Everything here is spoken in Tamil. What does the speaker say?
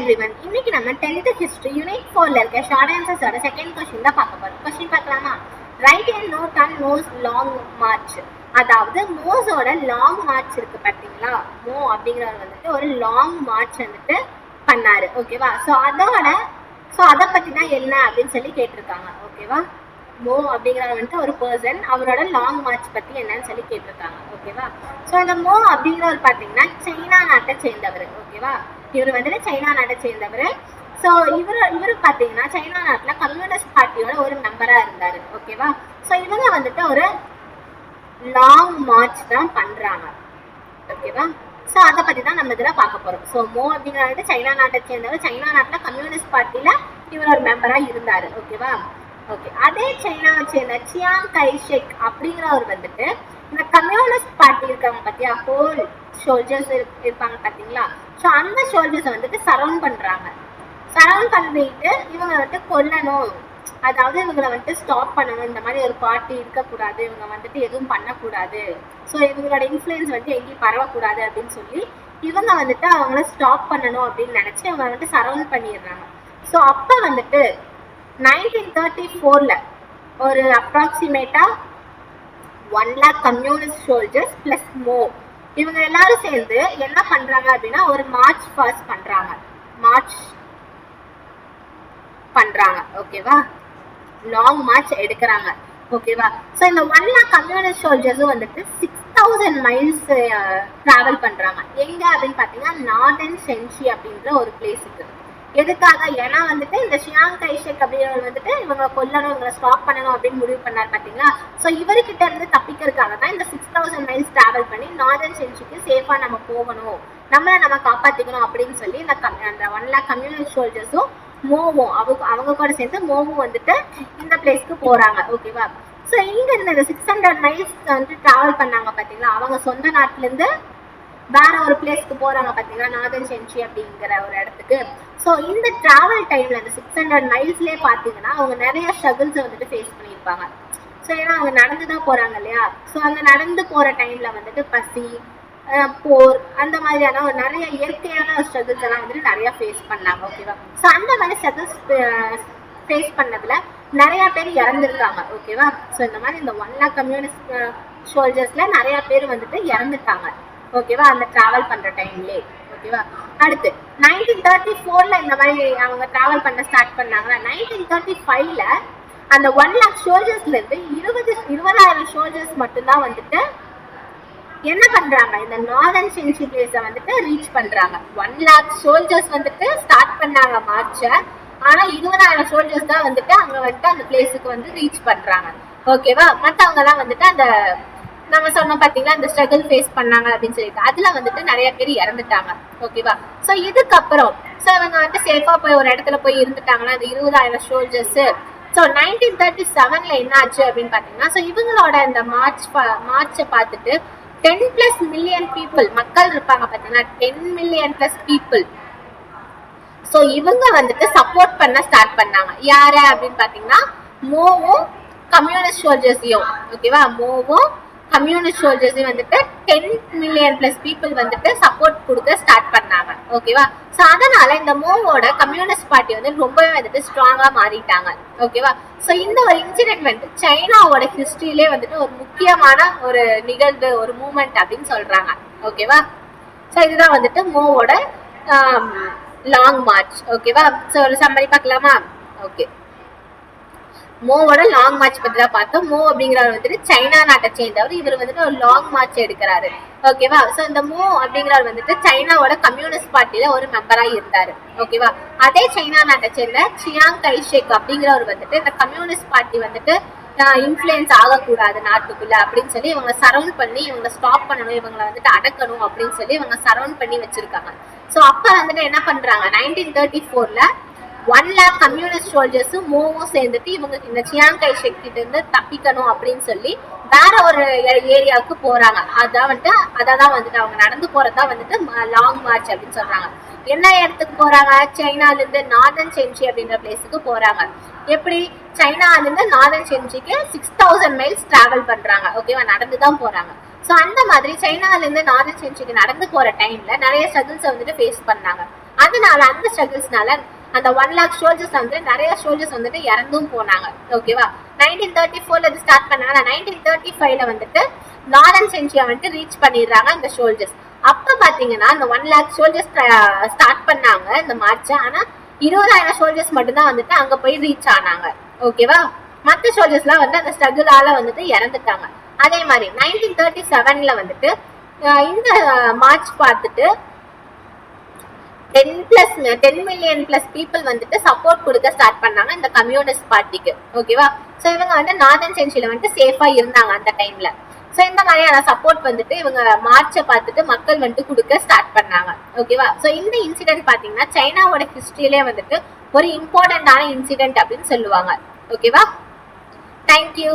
everyone. இன்னைக்கு நம்ம 10th history unit 4ல இருக்க ஷார்ட் ஆன்சர்ஸோட செகண்ட் क्वेश्चन தான் பார்க்க போறோம். क्वेश्चन பார்க்கலாமா? Right a note on Mo's long march. அதாவது மோஸோட லாங் மார்ச் இருக்கு பாத்தீங்களா? மோ அப்படிங்கிறவர் வந்துட்டு ஒரு லாங் மார்ச் வந்துட்டு பண்ணாரு. ஓகேவா? சோ அத பத்தி தான் என்ன அப்படின்னு சொல்லி கேட்டிருக்காங்க. ஓகேவா? மோ அப்படிங்கிறவர் வந்துட்டு ஒரு பர்சன், அவரோட லாங் மார்ச் பத்தி என்னன்னு சொல்லி கேட்டிருக்காங்க. ஓகேவா? ஸோ இந்த மோ அப்படிங்கிறவர் பார்த்தீங்கன்னா சைனா நாட்டை சேர்ந்தவர். ஓகேவா? இவர் வந்துட்டு சைனா நாட்டை சேர்ந்தவர். ஸோ இவர் பார்த்தீங்கன்னா சைனா நாட்டில் கம்யூனிஸ்ட் பார்ட்டியோட ஒரு மெம்பராக இருந்தார். ஓகேவா? ஸோ இவங்க வந்துட்டு ஒரு லாங் மார்ச் தான் பண்ணுறாங்க. ஓகேவா? ஸோ அதை பற்றி தான் நம்ம இதில் பார்க்க போகிறோம். ஸோ மோ அப்படிங்கிறது சைனா நாட்டை சேர்ந்தவர், சைனா நாட்டில் கம்யூனிஸ்ட் பார்ட்டியில் இவர் ஒரு மெம்பராக இருந்தார். ஓகேவா? ஓகே, அதே சைனாவை சேர்ந்த சியாங் கைஷெக் அப்படிங்கிறவர் வந்துட்டு இந்த கம்யூனிஸ்ட் பார்ட்டி இருக்காங்க பார்த்தியா, ஹோல் சோல்ஜர்ஸ் இருப்பாங்க பார்த்தீங்களா? ஸோ அந்த சோல்ஜர்ஸை வந்துட்டு சரவுண்ட் பண்ணுறாங்க. சரவுண்ட் பண்ணிட்டு இவங்க வந்துட்டு கொல்லணும், அதாவது இவங்களை வந்துட்டு ஸ்டாப் பண்ணணும், இந்த மாதிரி ஒரு பார்ட்டி இருக்கக்கூடாது, இவங்க வந்துட்டு எதுவும் பண்ணக்கூடாது, ஸோ இவங்களோட இன்ஃப்ளூயன்ஸ் வந்துட்டு எங்கேயும் பரவக்கூடாது அப்படின்னு சொல்லி இவங்க வந்துட்டு அவங்கள ஸ்டாப் பண்ணணும் அப்படின்னு நினச்சி இவங்க வந்துட்டு சரவுண்ட் பண்ணிடுறாங்க. ஸோ அப்போ வந்துட்டு 1934ல ஒரு அப்ராக்சிமேட்டா 1 lakh கம்யூனிஸ்ட் சோல்ஜர்ஸ் பிளஸ் மோ இவங்க எல்லாரும் சேர்ந்து என்ன பண்றாங்க அப்படின்னா ஒரு மார்ச் பாஸ் பண்றாங்க. ஓகேவா? லாங் மார்ச் எடுக்கிறாங்க. ஓகேவா? ஸோ இந்த 1 lakh கம்யூனிஸ்ட் சோல்ஜர்ஸும் வந்துட்டு 6000 மைல்ஸ் டிராவல் பண்றாங்க. எங்க அப்படின்னு பாத்தீங்கன்னா நார்தர்ன் சென்சி அப்படின்ற ஒரு பிளேஸுக்கு. எதுக்காக? ஏன்னா வந்துட்டு இந்த சியாங் கைஷெக் அப்படிங்கிறவர் வந்துட்டு இவங்களை கொல்லணும், இவங்களை ஸ்டாப் பண்ணணும் அப்படின்னு முடிவு பண்ணார் பார்த்தீங்களா? ஸோ இவர்கிட்ட இருந்து தப்பிக்கிறதுக்காக தான் இந்த 6000 மைல்ஸ் டிராவல் பண்ணி நார்தர்ன் சென்சிக்கு சேஃபாக நம்ம போகணும், நம்ம காப்பாற்றிக்கணும் அப்படின்னு சொல்லி அந்த 1 lakh கம்யூனிஸ்ட் சோல்ஜர்ஸும் மோவும் அவங்க கூட சேர்ந்து மோவும் வந்துட்டு இந்த பிளேஸ்க்கு போகிறாங்க. ஓகேவா? ஸோ இங்கே இருந்து இந்த 600 மைல்ஸ் வந்துட்டு டிராவல் பண்ணாங்க பார்த்தீங்களா, அவங்க சொந்த நாட்டிலேருந்து வேற ஒரு பிளேஸ்க்கு போறாங்க பாத்தீங்கன்னா நார்தர்ன் சென்சி அப்படிங்கிற ஒரு இடத்துக்கு. ஸோ இந்த டிராவல் டைம்ல இந்த 600 மைல்ஸ்லேயே பார்த்தீங்கன்னா அவங்க நிறைய ஸ்ட்ரகிள்ஸை வந்துட்டு ஃபேஸ் பண்ணியிருப்பாங்க. ஸோ ஏன்னா அவங்க நடந்து தான் போறாங்க இல்லையா? ஸோ அந்த நடந்து போற டைம்ல வந்துட்டு பசி, போர், அந்த மாதிரியான ஒரு நிறைய இயற்கையான ஸ்ட்ரகிள்ஸ் எல்லாம் வந்துட்டு நிறைய ஃபேஸ் பண்ணாங்க. ஓகேவா? ஸோ அந்த மாதிரி ஸ்ட்ரகிள்ஸ் ஃபேஸ் பண்ணதுல நிறைய பேர் இறந்துருக்காங்க. ஓகேவா? ஸோ இந்த மாதிரி இந்த 1 lakh கம்யூனிஸ்ட் சோல்ஜர்ஸ்ல நிறைய பேர் வந்துட்டு இறந்துட்டாங்க. ஓகேவா? அந்த டிராவல் பண்ற டைம்லே. ஓகேவா? அடுத்து 1934ல இந்த மாதிரி அவங்க டிராவல் பண்ண ஸ்டார்ட் பண்ணாங்கன்னா 1935ல அந்த 1 lakh சோல்ஜர்ஸ்ல இருந்து 20,000 சோல்ஜர்ஸ் மட்டும்தான் வந்துட்டு என்ன பண்றாங்க, இந்த நார்தர்ன் சென்சி பிளேஸை வந்துட்டு ரீச் பண்றாங்க. 1 lakh சோல்ஜர்ஸ் வந்துட்டு ஸ்டார்ட் பண்ணாங்க மார்ச்சை, ஆனா 20,000 சோல்ஜர்ஸ் தான் வந்துட்டு அங்க வந்துட்டு அந்த பிளேஸுக்கு வந்து ரீச் பண்றாங்க. ஓகேவா? மற்றவங்க எல்லாம் வந்துட்டு அந்த நம்ம சொன்னோம் பார்த்தீங்களா இந்த ஸ்ட்ரகிள் ஃபேஸ் பண்ணாங்க அப்படின்னு சொல்லிட்டு அதில் வந்துட்டு நிறைய பேர் இறந்துட்டாங்க. ஓகேவா? ஸோ இதுக்கப்புறம் ஸோ இவங்க வந்துட்டு சேஃபாக போய் ஒரு இடத்துல போய் இருந்துட்டாங்கன்னா அந்த 20,000 சோல்ஜர்ஸு. ஸோ 1937ல என்ன ஆச்சு அப்படின்னு பார்த்தீங்கன்னா, ஸோ இவங்களோட இந்த மார்ச்சை பார்த்துட்டு 10+ மில்லியன் பீப்புள் மக்கள் இருப்பாங்க பார்த்தீங்கன்னா, 10 மில்லியன் + பீப்புள். ஸோ இவங்க வந்துட்டு சப்போர்ட் பண்ண ஸ்டார்ட் பண்ணாங்க. யாரை அப்படின்னு பார்த்தீங்கன்னா மோவும் கம்யூனிஸ்ட் சோல்ஜர்ஸையும். ஓகேவா? மோவும் கம்யூனிஸ்ட் சோல்ஜர்ஸையும் வந்துட்டு 10 மில்லியன் + பீப்புள் வந்துட்டு சப்போர்ட் கொடுக்க ஸ்டார்ட் பண்ணாங்க. ஓகேவா? ஸோ அதனால இந்த மோவோட கம்யூனிஸ்ட் பார்ட்டி வந்து ரொம்பவே வந்துட்டு ஸ்ட்ராங்கா மாறிட்டாங்க. ஓகேவா? ஸோ இந்த ஒரு இன்சிடென்ட் வந்து சைனாவோட ஹிஸ்டரியிலே வந்துட்டு ஒரு முக்கியமான ஒரு நிகழ்வு, ஒரு மூமெண்ட் அப்படின்னு சொல்றாங்க. ஓகேவா? ஸோ இதுதான் வந்துட்டு மோவோட லாங் மார்ச். ஓகேவா? ஸோ ஒரு சம்மரி பார்க்கலாமா? ஓகே, மோவோட லாங் மார்ச் பத்தி தான் பார்த்தோம். மோ அப்படிங்கிறவர் வந்துட்டு சைனா நாட்டை சேர்ந்தவர். இவர் வந்துட்டு ஒரு லாங் மார்ச் எடுக்கிறாரு. ஓகேவா? ஸோ இந்த மோ அப்படிங்கிறவர் வந்துட்டு சைனாவோட கம்யூனிஸ்ட் பார்ட்டியில ஒரு மெம்பராக இருந்தாரு. ஓகேவா? அதே சைனா நாட்டை சேர்ந்த சியாங் கைஷெக் அப்படிங்கிறவர் வந்துட்டு இந்த கம்யூனிஸ்ட் பார்ட்டி வந்துட்டு இன்ஃப்ளூயன்ஸ் ஆகக்கூடாது நாட்டுக்குள்ள அப்படின்னு சொல்லி இவங்க சரவுண்ட் பண்ணி இவங்க ஸ்டாப் பண்ணணும், இவங்களை வந்துட்டு அடக்கணும் அப்படின்னு சொல்லி இவங்க சரவுண்ட் பண்ணி வச்சிருக்காங்க. ஸோ அப்போ வந்துட்டு என்ன பண்றாங்க, 1934ல 1 lakh கம்யூனிஸ்ட் சோல்ஜர்ஸும் மோவும் சேர்ந்துட்டு இவங்க இந்த சியாங் கைஷெக் கிட்ட இருந்து தப்பிக்கணும் அப்படின்னு சொல்லி வேற ஒரு ஏரியாவுக்கு போறாங்க. அதான் வந்துட்டு அவங்க நடந்து போறதா வந்துட்டு லாங் மார்ச் அப்படின்னு சொல்றாங்க. என்ன இடத்துக்கு போறாங்க? சைனால இருந்து நார்தர்ன் சென்சி அப்படின்ற பிளேஸுக்கு போறாங்க. எப்படி? சைனால இருந்து நார்தர்ன் சென்சிக்கு 6000 மைல்ஸ் டிராவல் பண்றாங்க. ஓகேவா? நடந்துதான் போறாங்க. ஸோ அந்த மாதிரி சைனால இருந்து நார்தர்ன் சென்சிக்கு நடந்து போற டைம்ல நிறைய ஸ்ட்ரகிள்ஸை வந்துட்டு ஃபேஸ் பண்ணாங்க. அதனால அந்த ஸ்ட்ரகிள்ஸ்னால அந்த 1 lakh சோல்ஜர்ஸ் வந்து நிறைய சோல்ஜர்ஸ் வந்துட்டு இறந்தும் போனாங்க. ஓகேவா? 1934 இது ஸ்டார்ட் பண்ணாங்க. 1935 வந்துட்டு நார்தன் சென்சியா வந்துட்டு ரீச் பண்ணிடுறாங்க இந்த சோல்ஜர்ஸ். அப்ப பாத்தீங்கன்னா இந்த 1 lakh சோல்ஜர்ஸ் ஸ்டார்ட் பண்ணாங்க இந்த மார்ச். ஆனா 20,000 சோல்ஜர்ஸ் மட்டும்தான் வந்துட்டு அங்க போய் ரீச் ஆனாங்க. ஓகேவா? மற்ற சோல்ஜர்ஸ்லாம் வந்து அந்த ஸ்ட்ரகிளால வந்துட்டு இறந்துட்டாங்க. அதே மாதிரி 1937 வந்துட்டு இந்த மார்ச் பார்த்துட்டு 10 மில்லியன் பிளஸ் பீப்புள் வந்துட்டு சப்போர்ட் கொடுக்க ஸ்டார்ட் பண்ணாங்க இந்த கம்யூனிஸ்ட் பார்ட்டிக்கு. ஓகேவா? ஸோ இவங்க வந்து நார்தன் சென்சியில வந்துட்டு சேஃபா இருந்தாங்க அந்த டைம்ல. ஸோ இந்த மாதிரியான சப்போர்ட் வந்துட்டு இவங்க மார்ச்சை பார்த்துட்டு மக்கள் வந்துட்டு கொடுக்க ஸ்டார்ட் பண்ணாங்க. ஓகேவா? ஸோ இந்த இன்சிடென்ட் பாத்தீங்கன்னா சைனாவோட ஹிஸ்டரியிலே வந்துட்டு ஒரு இம்பார்ட்டன்டான இன்சிடென்ட் அப்படின்னு சொல்லுவாங்க. ஓகேவா? தேங்க்யூ.